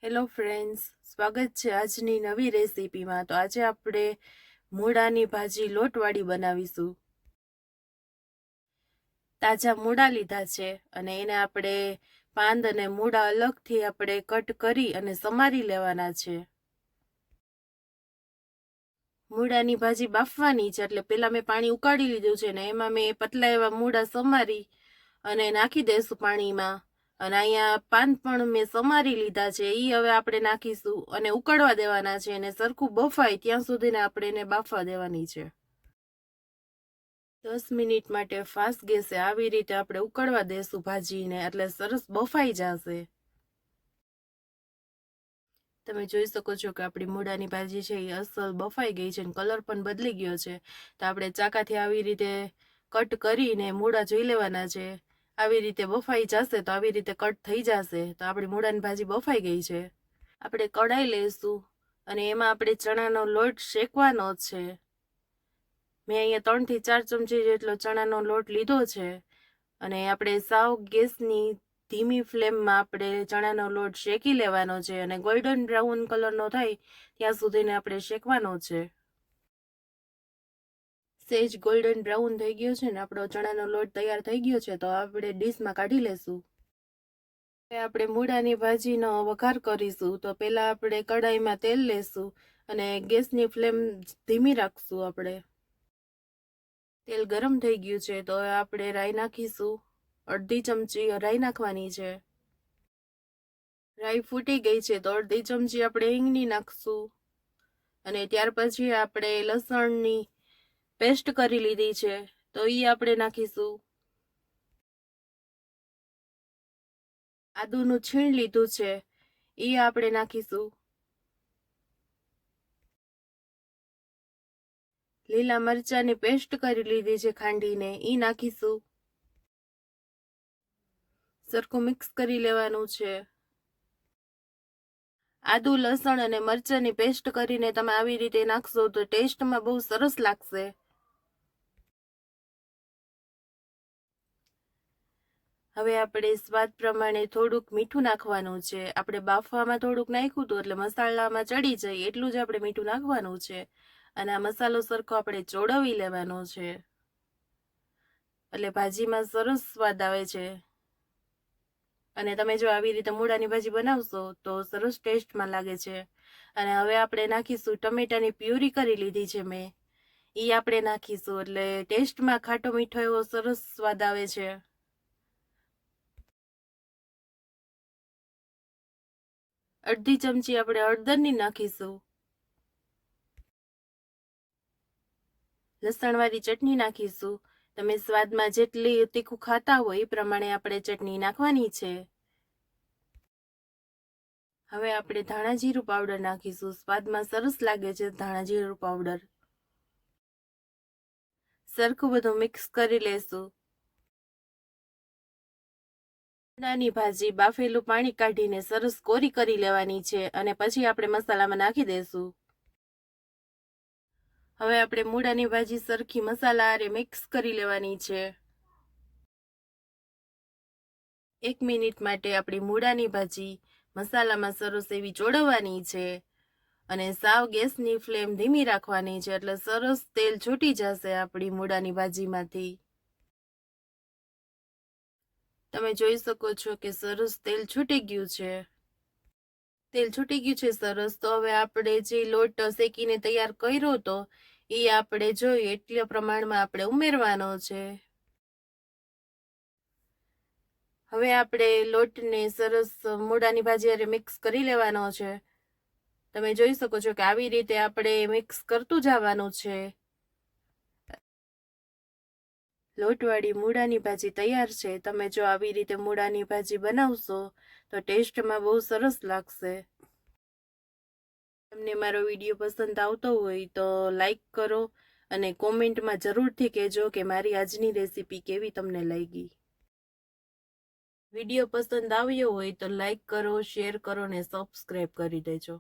Hello friends, સ્વાગત છે આજની નવી રેસીપીમાં। તો આજે આપણે મૂળાની ભાજી લોટવાળી બનાવીશું। તાજા મૂળા લીધા છે અને એને આપણે પાંદ અને મૂળા અલગથી આપણે કટ કરી અને સમારી લેવાના છે। મૂળાની ભાજી બાફવાની છે, એટલે પહેલા મેં પાણી ઉકાળી લીધું છે ને એમાં મેં પતલા એવા મૂળા સમારી અને નાખી દઈશું પાણીમાં। અને અહીંયા પાન પણ મેં સમારી લીધા છે, એ હવે આપણે નાખીશું અને ઉકળવા દેવાના છે। અને સરખું બફાય ત્યાં સુધીને આપણે એને બાફવા દેવાની છે। 10 મિનિટ માટે ફાસ્ટ ગેસે આવી રીતે આપણે ઉકળવા દેશું ભાજીને, એટલે સરસ બફાઈ જશે। તમે જોઈ શકો છો કે આપણી મૂળાની ભાજી છે એ અસલ બફાઈ ગઈ છે અને કલર પણ બદલી ગયો છે। તો આપણે ચાકાથી આવી રીતે કટ કરીને મૂળા જોઈ લેવાના છે। આવી રીતે બફાઈ જશે તો આવી રીતે કટ થઈ જશે તો આપણી મૂળાની ભાજી બફાઈ ગઈ છે। આપણે કઢાઈ લઈશું અને એમાં આપણે ચણાનો લોટ શેકવાનો છે। મેં અહીંયા 3 થી 4 ચમચી જેટલો ચણાનો લોટ લીધો છે અને આપણે સાવ ગેસની ધીમી ફ્લેમમાં આપણે ચણાનો લોટ શેકી લેવાનો છે અને ગોલ્ડન બ્રાઉન કલરનો થાય ત્યાં સુધીને આપણે શેકવાનો છે। સેજ ગોલ્ડન બ્રાઉન થઈ ગયો છે ને આપણો ચણાનો લોટ તૈયાર થઈ ગયો છે, તો આપણે ડીશમાં કાઢી લેશું। આપણે મૂળાની ભાજીનો વઘાર કરીશું। તો પહેલા આપણે કઢાઈમાં તેલ લેશું અને ગેસની ફ્લેમ ધીમી રાખશું। આપણે તેલ ગરમ થઈ ગયું છે તો આપણે રાઈ નાખીશું। અડધી ચમચી રાઈ નાખવાની છે। રાઈ ફૂટી ગઈ છે તો અડધી ચમચી આપણે હિંગની નાખશું અને ત્યાર પછી આપણે લસણની પેસ્ટ કરી લીધી છે તો એ આપણે નાખીશું। આદુનું છીણ લીધું છે એ આપણે નાખીશું। લીલા મરચાની પેસ્ટ કરી લીધી છે ખાંડીને, એ નાખીશું। સરખું મિક્સ કરી લેવાનું છે। આદુ લસણ અને મરચાની પેસ્ટ કરીને તમે આવી રીતે નાખશો તો ટેસ્ટમાં બહુ સરસ લાગશે। હવે આપણે સ્વાદ પ્રમાણે થોડુંક મીઠું નાખવાનું છે। આપણે બાફવામાં થોડુંક નાખ્યું હતું એટલે મસાલામાં ચડી જાય એટલું જ આપણે મીઠું નાખવાનું છે અને આ મસાલો સરખો આપણે ચોળવી લેવાનો છે એટલે ભાજીમાં સરસ સ્વાદ આવે છે। અને તમે જો આવી રીતે મૂળાની ભાજી બનાવશો તો સરસ ટેસ્ટમાં લાગે છે। અને હવે આપણે નાખીશું ટમેટાની પ્યુરી કરી લીધી છે મેં, એ આપણે નાખીશું એટલે ટેસ્ટમાં ખાટો મીઠો એવો સરસ સ્વાદ આવે છે। અડધી ચમચી આપણે હળદરની નાખીશું। લસણવાળી ચટણી નાખીશું। તમે સ્વાદમાં જેટલી તીખું ખાતા હોય એ પ્રમાણે આપણે ચટણી નાખવાની છે। હવે આપણે ધાણા જીરું પાવડર નાખીશું। સ્વાદમાં સરસ લાગે છે ધાણા જીરું પાવડર। સરખું બધું મિક્સ કરી લેશું। મૂળાની ભાજી બાફેલું પાણી કાઢીને સરસ કોરી કરી લેવાની છે અને પછી આપણે મસાલામાં નાખી દઈશું। હવે આપણે મૂળાની ભાજી સરખી મસાલા હારે મિક્સ કરી લેવાની છે। 1 મિનિટ માટે આપણી મૂળાની ભાજી મસાલામાં સરસ એવી ચોળવવાની છે અને સાવ ગેસની ફ્લેમ ધીમી રાખવાની છે એટલે સરસ તેલ છૂટી જશે આપણી મૂળાની ભાજીમાંથી। તમે જોઈ શકો છો કે સરસ તેલ છૂટી ગયું છે। તેલ છૂટી ગયું છે સરસ। તો હવે આપણે જે લોટ શેકીને તૈયાર કર્યો હતો એ આપણે જોઈએ એટલા પ્રમાણમાં આપણે ઉમેરવાનો છે। હવે આપણે લોટને સરસ મૂળાની ભાજી હારે મિક્સ કરી લેવાનો છે। તમે જોઈ શકો છો કે આવી રીતે આપણે મિક્સ કરતું જવાનું છે। લોટવાળી મૂળાની ભાજી તૈયાર છે। તમે જો આવી રીતે મૂળાની ભાજી બનાવશો તો ટેસ્ટમાં બહુ સરસ લાગશે। તમને મારો વિડીયો પસંદ આવતો હોય તો લાઈક કરો અને કોમેન્ટમાં જરૂરથી કહેજો કે મારી આજની રેસીપી કેવી તમને લાગી। વિડીયો પસંદ આવ્યો હોય તો લાઈક કરો, શેર કરો ને સબસ્ક્રાઈબ કરી દેજો।